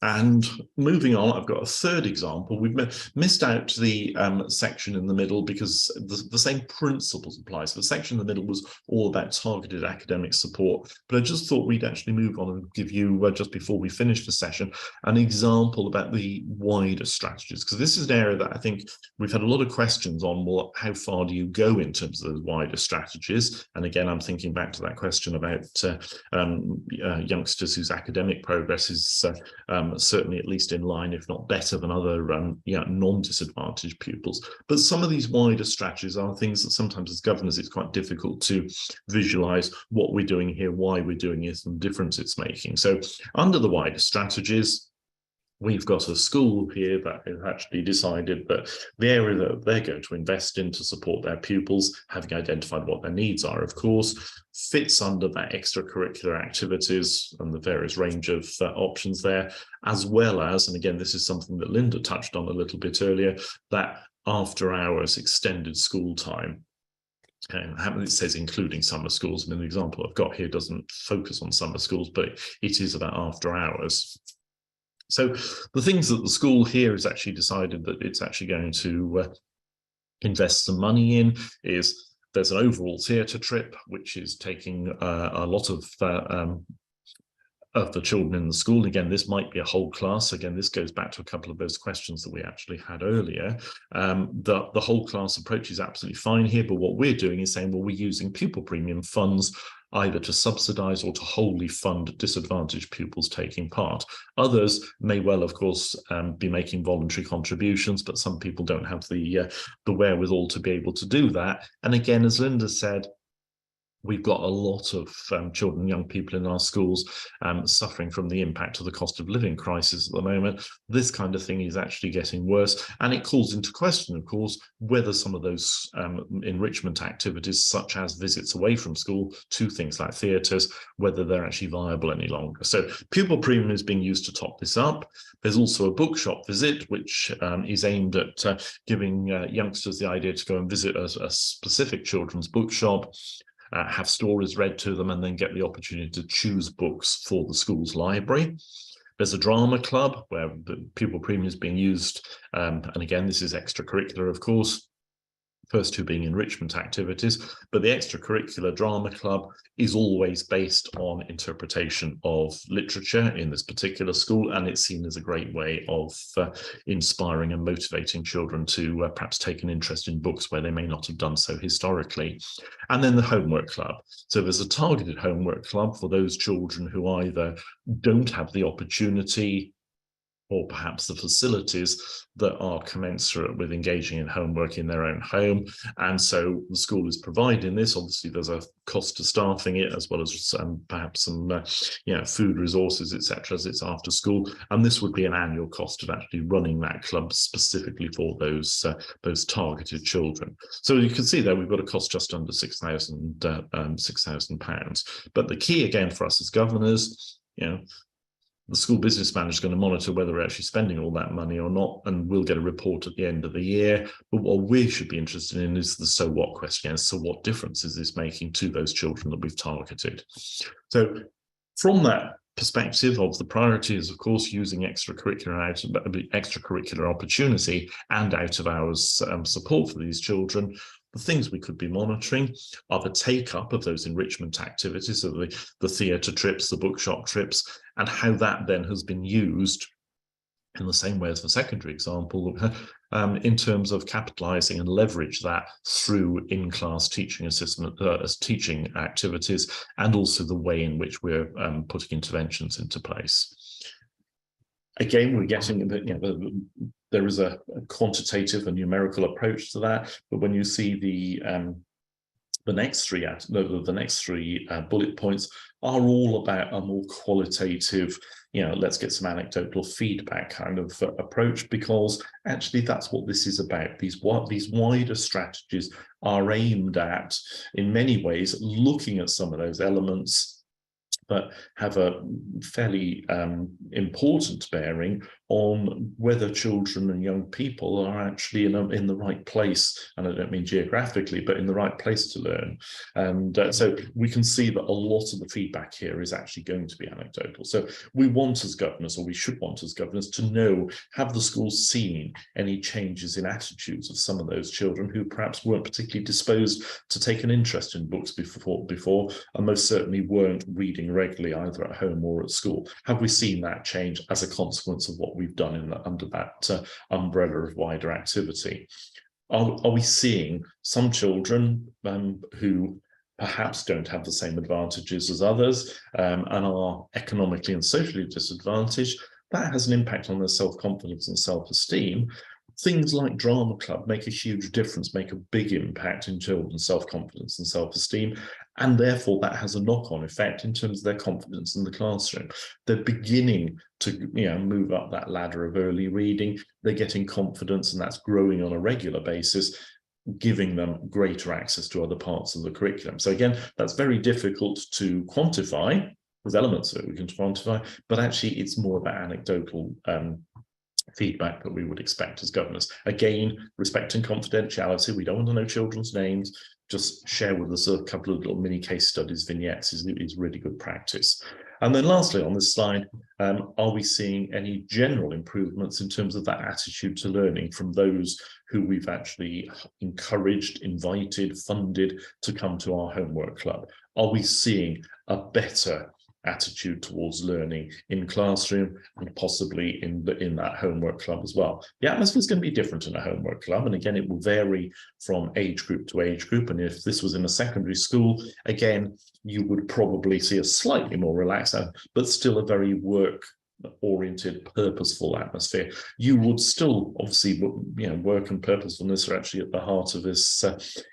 And moving on, I've got a third example. We've missed out the section in the middle because the same principles apply. So the section in the middle was all about targeted academic support. But I just thought we'd actually move on and give you, just before we finish the session, an example about the wider strategies. Because this is an area that I think we've had a lot of questions on. Well, how far do you go in terms of those wider strategies? And again, I'm thinking back to that question about youngsters whose academic progress is certainly at least in line, if not better than other non-disadvantaged pupils. But some of these wider strategies are things that sometimes as governors it's quite difficult to visualize what we're doing here, why we're doing it, and the difference it's making. So under the wider strategies, we've got a school here that has actually decided that the area that they're going to invest in to support their pupils, having identified what their needs are, of course, fits under that extracurricular activities and the various range of options there, as well as, and again, this is something that Linda touched on a little bit earlier, that after hours extended school time. And it says including summer schools. I mean, the example I've got here doesn't focus on summer schools, but it is about after hours. So the things that the school here has actually decided that it's actually going to invest some money in is there's an overall theatre trip, which is taking a lot of the children in the school. Again, this might be a whole class. Again, this goes back to a couple of those questions that we actually had earlier. The whole class approach is absolutely fine here, but what we're doing is saying, well, we're using pupil premium funds either to subsidise or to wholly fund disadvantaged pupils taking part. Others may well, of course, be making voluntary contributions, but some people don't have the wherewithal to be able to do that. And again, as Linda said, we've got a lot of children and young people in our schools suffering from the impact of the cost of living crisis at the moment. This kind of thing is actually getting worse. And it calls into question, of course, whether some of those enrichment activities, such as visits away from school to things like theatres, whether they're actually viable any longer. So Pupil Premium is being used to top this up. There's also a bookshop visit, which is aimed at giving youngsters the idea to go and visit a specific children's bookshop, have stories read to them, and then get the opportunity to choose books for the school's library. There's a drama club where the Pupil Premium is being used. And again, this is extracurricular, of course. First two being enrichment activities, but the extracurricular drama club is always based on interpretation of literature in this particular school, and it's seen as a great way of inspiring and motivating children to perhaps take an interest in books where they may not have done so historically. And then the homework club. So there's a targeted homework club for those children who either don't have the opportunity or perhaps the facilities that are commensurate with engaging in homework in their own home. And so the school is providing this. Obviously, there's a cost to staffing it, as well as perhaps some food resources, etc., as it's after school. And this would be an annual cost of actually running that club specifically for those targeted children. So you can see there we've got a cost just under £6,000. But the key again for us as governors, the school business manager is going to monitor whether we're actually spending all that money or not, and we'll get a report at the end of the year. But what we should be interested in is the so what question. So what difference is this making to those children that we've targeted? So from that perspective of the priority is, of course, using extracurricular opportunity and out of hours support for these children. The things we could be monitoring are the take-up of those enrichment activities, so the theatre trips, the bookshop trips, and how that then has been used in the same way as the secondary example, in terms of capitalising and leverage that through in-class teaching teaching activities, and also the way in which we're putting interventions into place. Again, we're getting there is a quantitative and numerical approach to that, but when you see the next three bullet points are all about a more qualitative, let's get some anecdotal feedback kind of approach, because actually that's what this is about. These wider strategies are aimed at, in many ways, looking at some of those elements but have a fairly important bearing on whether children and young people are actually in the right place, and I don't mean geographically, but in the right place to learn. And so we can see that a lot of the feedback here is actually going to be anecdotal. So we want as governors, or we should want as governors, to know, have the schools seen any changes in attitudes of some of those children who perhaps weren't particularly disposed to take an interest in books before, and most certainly weren't reading regularly either at home or at school? Have we seen that change as a consequence of what we've done under that umbrella of wider activity? Are we seeing some children who perhaps don't have the same advantages as others and are economically and socially disadvantaged? That has an impact on their self-confidence and self-esteem. Things like drama club make a huge difference, make a big impact in children's self-confidence and self-esteem, and therefore that has a knock-on effect in terms of their confidence in the classroom. They're beginning to move up that ladder of early reading, they're getting confidence, and that's growing on a regular basis, giving them greater access to other parts of the curriculum. So again, that's very difficult to quantify. There's elements that we can quantify, but actually it's more about anecdotal feedback that we would expect as governors. Again, respecting confidentiality. We don't want to know children's names. Just share with us a couple of little mini case studies, vignettes is really good practice. And then lastly on this slide, are we seeing any general improvements in terms of that attitude to learning from those who we've actually encouraged, invited, funded to come to our homework club? Are we seeing a better attitude towards learning in classroom and possibly in that homework club as well? The atmosphere is going to be different in a homework club, and again it will vary from age group to age group. And if this was in a secondary school, again you would probably see a slightly more relaxed but still a very work-oriented, purposeful atmosphere. You would still obviously, work and purposefulness are actually at the heart of this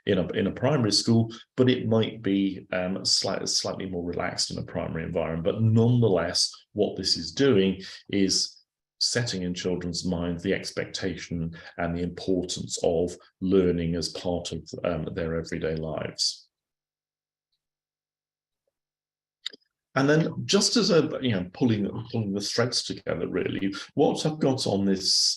in a primary school, but it might be slightly more relaxed in a primary environment. But nonetheless, what this is doing is setting in children's minds the expectation and the importance of learning as part of their everyday lives. And then, just as a pulling the threads together, really, what I've got on this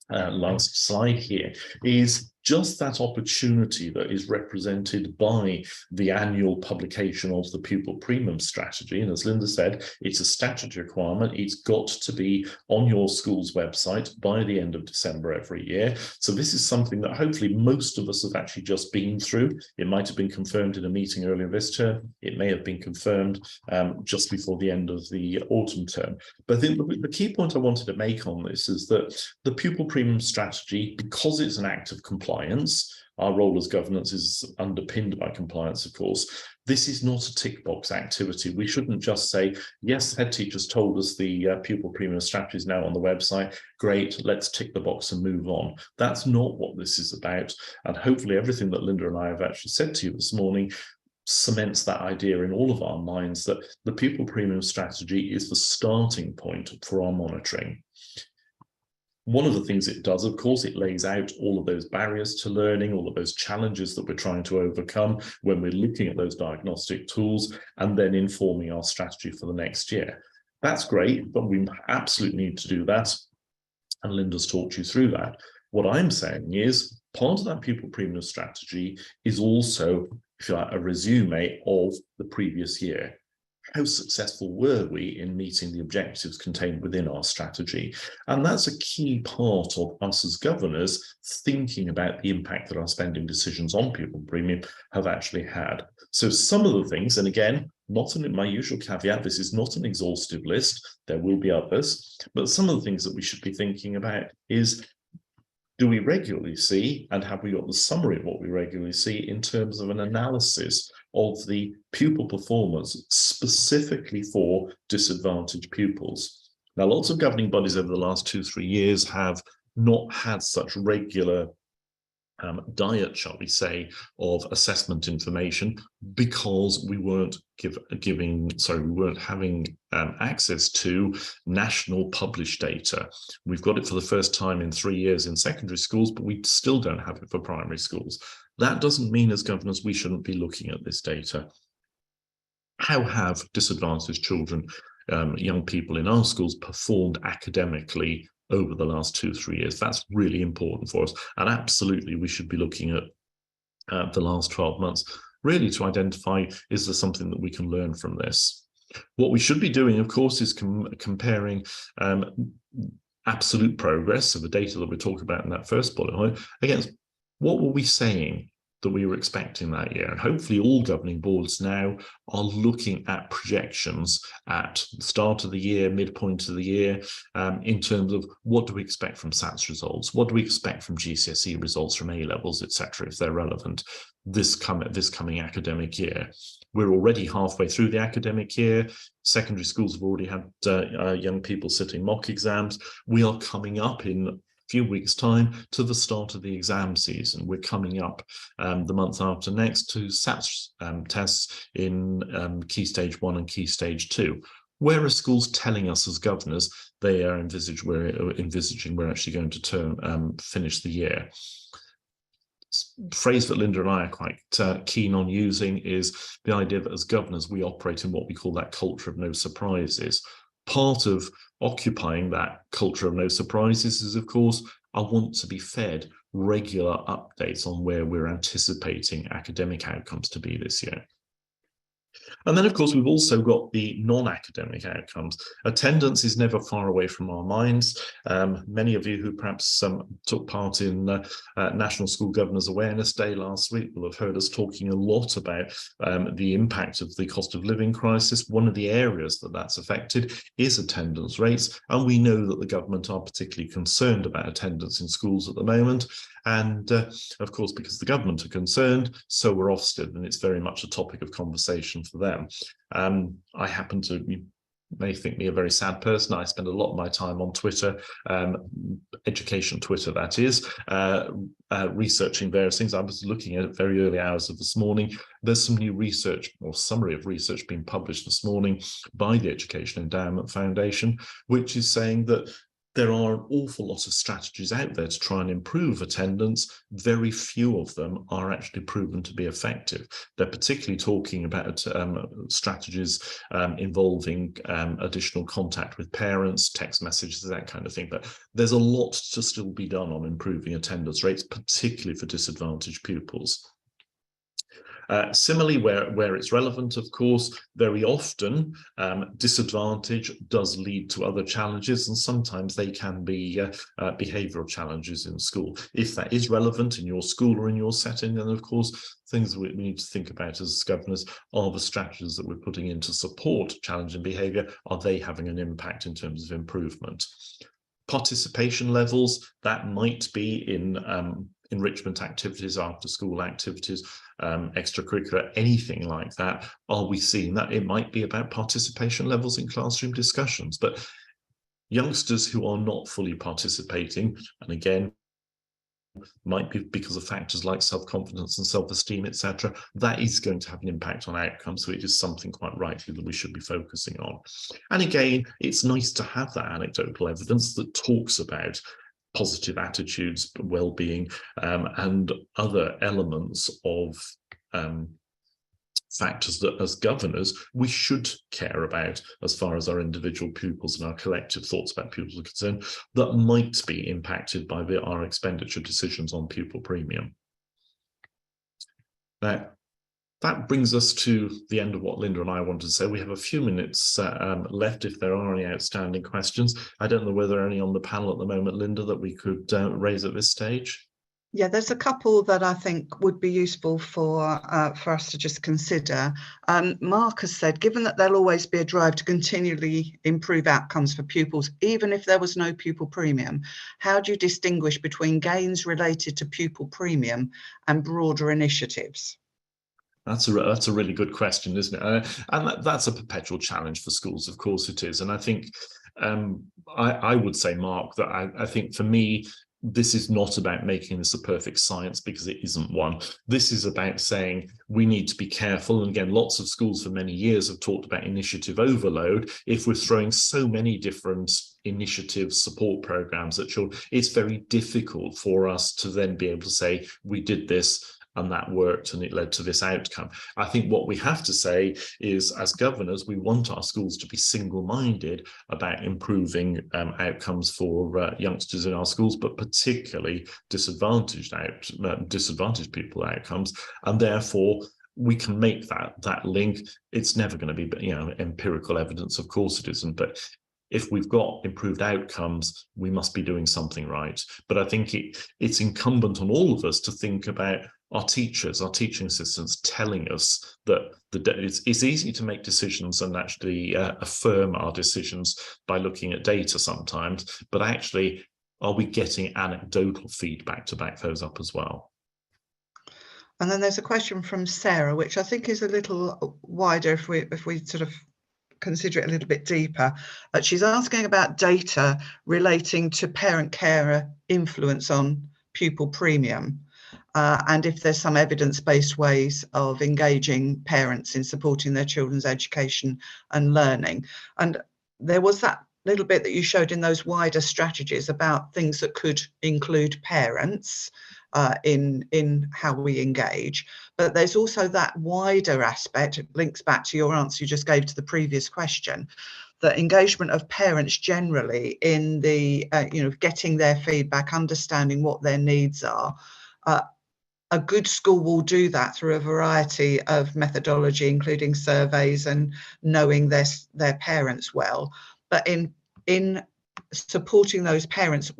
last slide here is just that opportunity that is represented by the annual publication of the Pupil Premium Strategy. And as Linda said, it's a statutory requirement. It's got to be on your school's website by the end of December every year. So this is something that hopefully most of us have actually just been through. It might have been confirmed in a meeting earlier this term. It may have been confirmed just before the end of the autumn term. But I think the key point I wanted to make on this is that the Pupil Premium Strategy, because it's an act of compliance, Our role as governance is underpinned by compliance, of course. This is not a tick box activity. We shouldn't just say, yes, head teachers told us the Pupil Premium Strategy is now on the website. Great, let's tick the box and move on. That's not what this is about. And hopefully everything that Linda and I have actually said to you this morning cements that idea in all of our minds that the Pupil Premium Strategy is the starting point for our monitoring. One of the things it does, of course, it lays out all of those barriers to learning, all of those challenges that we're trying to overcome when we're looking at those diagnostic tools and then informing our strategy for the next year. That's great, but we absolutely need to do that. And Linda's talked you through that. What I'm saying is part of that Pupil Premium Strategy is also, if you like, a resume of the previous year. How successful were we in meeting the objectives contained within our strategy? And that's a key part of us as governors thinking about the impact that our spending decisions on Pupil Premium have actually had. So some of the things, and again, not in my usual caveat, this is not an exhaustive list, there will be others, but some of the things that we should be thinking about is, do we regularly see, and have we got the summary of what we regularly see in terms of an analysis of the pupil performance specifically for disadvantaged pupils? Now, lots of governing bodies over the last 2-3 years have not had such regular diet, shall we say, of assessment information because we weren't having access to national published data. We've got it for the first time in 3 years in secondary schools, but we still don't have it for primary schools. That doesn't mean as governors we shouldn't be looking at this data. How have disadvantaged children, young people in our schools performed academically over the last 2-3 years? That's really important for us. And absolutely, we should be looking at the last 12 months, really to identify, is there something that we can learn from this? What we should be doing, of course, is comparing absolute progress, so the data that we talked about in that first bullet point, against what were we saying that we were expecting that year. And hopefully all governing boards now are looking at projections at the start of the year, midpoint of the year, in terms of what do we expect from SATs results, what do we expect from GCSE results, from A-levels, etc., if they're relevant this coming academic year. We're already halfway through the academic year. Secondary schools have already had young people sitting mock exams. We are coming up in few weeks' time to the start of the exam season. We're coming up the month after next to SATs tests in Key Stage 1 and Key Stage 2. Where are schools telling us as governors they are envisaging we're actually going to finish the year? Phrase that Linda and I are quite keen on using is the idea that as governors we operate in what we call that culture of no surprises. Part of occupying that culture of no surprises is, of course, I want to be fed regular updates on where we're anticipating academic outcomes to be this year. And then, of course, we've also got the non-academic outcomes. Attendance is never far away from our minds. Many of you who perhaps took part in National School Governors Awareness Day last week will have heard us talking a lot about the impact of the cost of living crisis. One of the areas that's affected is attendance rates, and we know that the government are particularly concerned about attendance in schools at the moment. And of course, because the government are concerned, so we're Ofsted, and it's very much a topic of conversation for them. I happen to, you may think me a very sad person. I spend a lot of my time on Twitter, education Twitter that is, researching various things. I was looking at it very early hours of this morning. There's some new research or summary of research being published this morning by the Education Endowment Foundation, which is saying that there are an awful lot of strategies out there to try and improve attendance. Very few of them are actually proven to be effective. They're particularly talking about strategies involving additional contact with parents, text messages, that kind of thing. But there's a lot to still be done on improving attendance rates, particularly for disadvantaged pupils. Similarly, where it's relevant, of course, very often disadvantage does lead to other challenges, and sometimes they can be behavioural challenges in school. If that is relevant in your school or in your setting, then of course things that we need to think about as governors are the strategies that we're putting in to support challenging behaviour. Are they having an impact in terms of improvement? Participation levels, that might be in enrichment activities, after school activities, extracurricular, anything like that, are we seeing that? It might be about participation levels in classroom discussions, but youngsters who are not fully participating, and again, might be because of factors like self-confidence and self-esteem, etc., that is going to have an impact on outcomes. So it is something quite rightly that we should be focusing on. And again, it's nice to have that anecdotal evidence that talks about positive attitudes, well-being, and other elements of factors that as governors we should care about as far as our individual pupils and our collective thoughts about pupils are concerned, that might be impacted by our expenditure decisions on pupil premium. Now, that brings us to the end of what Linda and I wanted to say. We have a few minutes left if there are any outstanding questions. I don't know whether there are any on the panel at the moment, Linda, that we could raise at this stage. Yeah, there's a couple that I think would be useful for us to just consider. Mark has said, given that there'll always be a drive to continually improve outcomes for pupils, even if there was no pupil premium, how do you distinguish between gains related to pupil premium and broader initiatives? That's a really good question, isn't it? And that's a perpetual challenge for schools, of course it is. And I think I would say, Mark, that I think for me, this is not about making this a perfect science, because it isn't one. This is about saying we need to be careful. And again, lots of schools for many years have talked about initiative overload. If we're throwing so many different initiatives, support programs at children, it's very difficult for us to then be able to say, we did this and that worked and it led to this outcome. I think what we have to say is, as governors, we want our schools to be single-minded about improving outcomes for youngsters in our schools, but particularly disadvantaged people outcomes, and therefore we can make that link. It's never going to be, empirical evidence, of course it isn't, but if we've got improved outcomes, we must be doing something right. But I think it's incumbent on all of us to think about our teachers, our teaching assistants telling us that it's easy to make decisions and actually affirm our decisions by looking at data sometimes, but actually, are we getting anecdotal feedback to back those up as well? And then there's a question from Sarah, which I think is a little wider if we sort of consider it a little bit deeper. She's asking about data relating to parent-carer influence on pupil premium, and if there's some evidence-based ways of engaging parents in supporting their children's education and learning. And there was that little bit that you showed in those wider strategies about things that could include parents in how we engage, but there's also that wider aspect. It links back to your answer you just gave to the previous question, the engagement of parents generally in the getting their feedback, understanding what their needs are. A good school will do that through a variety of methodology, including surveys and knowing their parents well. But in supporting those parents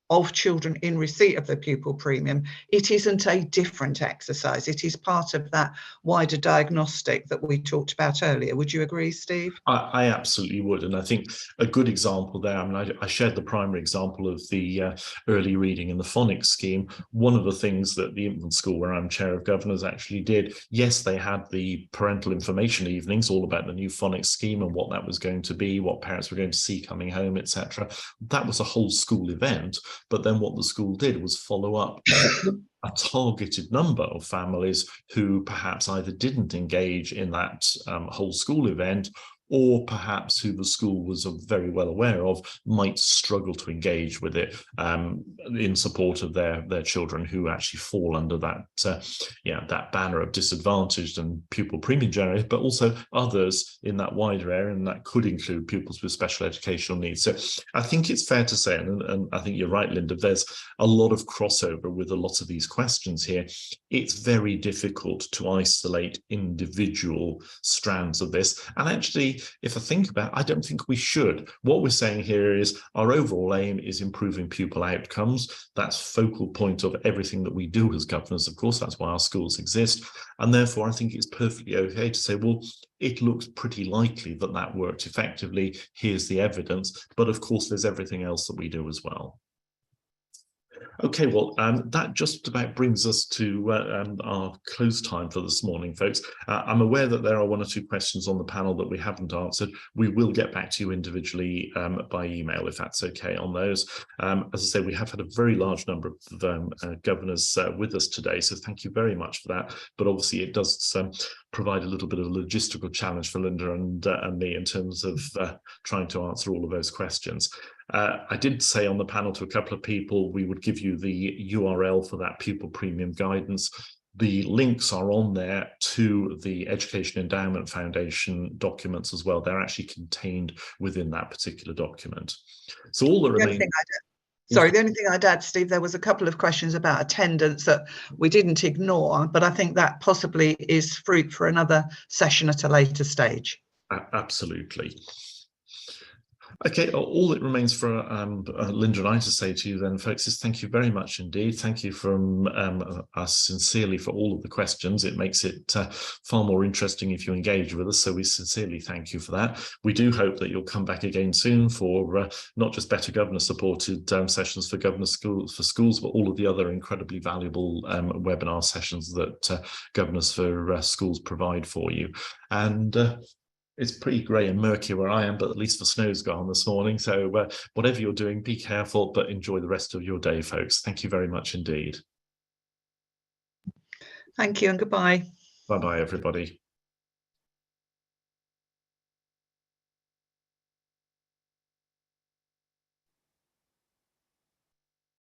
of children in receipt of the pupil premium, it isn't a different exercise. It is part of that wider diagnostic that we talked about earlier. Would you agree, Steve? I absolutely would. And I think a good example there, I shared the primary example of the early reading and the phonics scheme. One of the things that the infant school where I'm chair of governors actually did, yes, they had the parental information evenings all about the new phonics scheme and what that was going to be, what parents were going to see coming home, etc. That was a whole school event. But then what the school did was follow up a targeted number of families who perhaps either didn't engage in that whole school event, or perhaps who the school was very well aware of might struggle to engage with it in support of their children who actually fall under that banner of disadvantaged and pupil premium generators, but also others in that wider area, and that could include pupils with special educational needs. So I think it's fair to say, and I think you're right, Linda, there's a lot of crossover with a lot of these questions here. It's very difficult to isolate individual strands of this, and actually, if I think about it, I don't think we should. What we're saying here is our overall aim is improving pupil outcomes. That's focal point of everything that we do as governors, of course. That's why our schools exist. And therefore, I think it's perfectly okay to say, well, it looks pretty likely that that worked effectively. Here's the evidence. But of course, there's everything else that we do as well. Okay, well, that just about brings us to our close time for this morning, folks. I'm aware that there are one or two questions on the panel that we haven't answered. We will get back to you individually by email, if that's okay on those. As I say, we have had a very large number of governors with us today, so thank you very much for that. But obviously it does provide a little bit of a logistical challenge for Linda and me in terms of trying to answer all of those questions. I did say on the panel to a couple of people we would give you the URL for that Pupil Premium guidance. The links are on there to the Education Endowment Foundation documents as well. They're actually contained within that particular document. So all that remains. The only thing I'd add, Steve, there was a couple of questions about attendance that we didn't ignore, but I think that possibly is fruit for another session at a later stage. Absolutely. Okay, all that remains for Linda and I to say to you then, folks, is thank you very much indeed. Thank you from us sincerely for all of the questions. It makes it far more interesting if you engage with us, so we sincerely thank you for that. We do hope that you'll come back again soon for not just Better Governor supported sessions for schools, but all of the other incredibly valuable webinar sessions that Governors for Schools provide for you. And it's pretty grey and murky where I am, but at least the snow's gone this morning. So whatever you're doing, be careful, but enjoy the rest of your day, folks. Thank you very much indeed. Thank you and goodbye. Bye-bye, everybody.